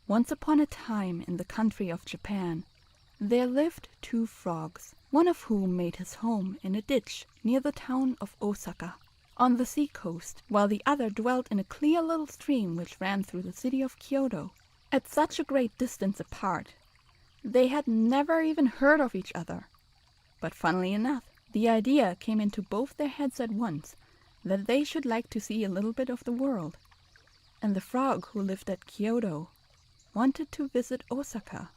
Once upon a time in the country of Japan, there lived two frogs, one of whom made his home in a ditch near the town of Osaka, on the sea coast, while the other dwelt in a clear little stream which ran through the city of Kyoto. At such a great distance apart, they had never even heard of each other. But funnily enough, the idea came into both their heads at once that they should like to see a little bit of the world, and the frog who lived at Kyoto wanted to visit Osaka,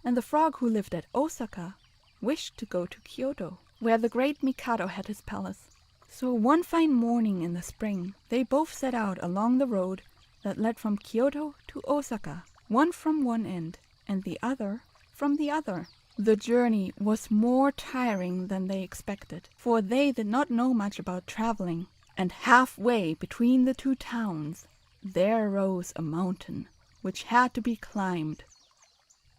and the frog who lived at Osaka wished to go to Kyoto, where the great Mikado had his palace. So one fine morning in the spring, they both set out along the road that led from Kyoto to Osaka, one from one end and the other from the other. The journey was more tiring than they expected, for they did not know much about traveling, and halfway between the two towns there rose a mountain which had to be climbed.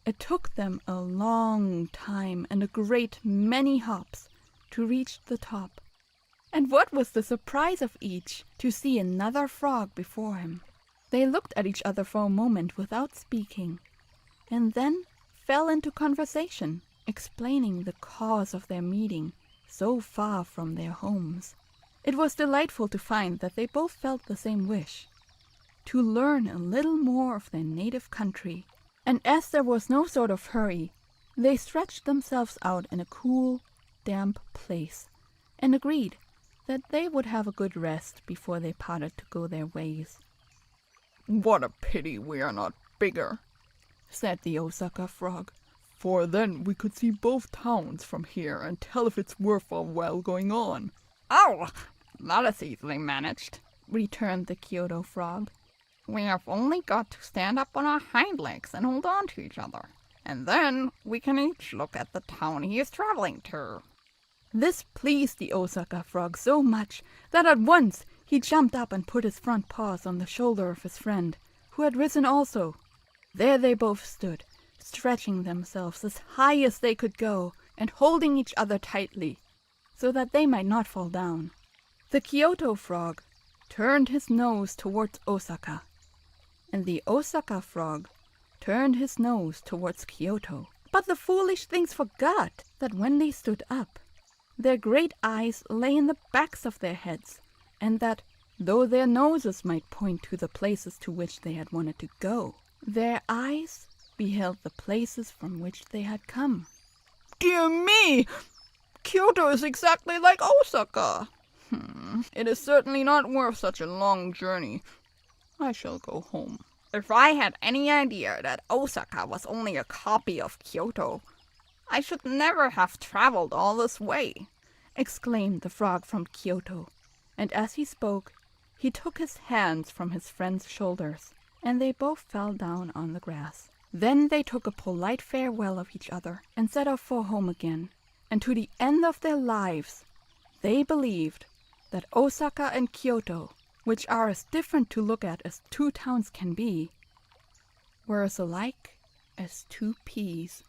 It took them a long time and a great many hops to reach the top. And what was the surprise of each to see another frog before him. They looked at each other for a moment without speaking, and then fell into conversation, explaining the cause of their meeting so far from their homes. It was delightful to find that they both felt the same wish, to learn a little more of their native country, and as there was no sort of hurry, they stretched themselves out in a cool, damp place, and agreed that they would have a good rest before they parted to go their ways. "What a pity we are not bigger," said the Osaka frog, "for then we could see both towns from here and tell if it's worth our while going on." "Oh, that is easily managed," returned the Kyoto frog. "We have only got to stand up on our hind legs and hold on to each other, and then we can each look at the town he is traveling to." This pleased the Osaka frog so much that at once he jumped up and put his front paws on the shoulder of his friend, who had risen also. There they both stood, stretching themselves as high as they could go, and holding each other tightly, so that they might not fall down. The Kyoto frog turned his nose towards Osaka, and the Osaka frog turned his nose towards Kyoto. But the foolish things forgot that when they stood up, their great eyes lay in the backs of their heads, and that, though their noses might point to the places to which they had wanted to go, their eyes beheld the places from which they had come. "Dear me! Kyoto is exactly like Osaka. It is certainly not worth such a long journey. I shall go home." "If I had any idea that Osaka was only a copy of Kyoto, I should never have traveled all this way," exclaimed the frog from Kyoto, and as he spoke, he took his hands from his friend's shoulders, and they both fell down on the grass. Then they took a polite farewell of each other and set off for home again, and to the end of their lives they believed that Osaka and Kyoto, which are as different to look at as two towns can be, were as alike as two peas.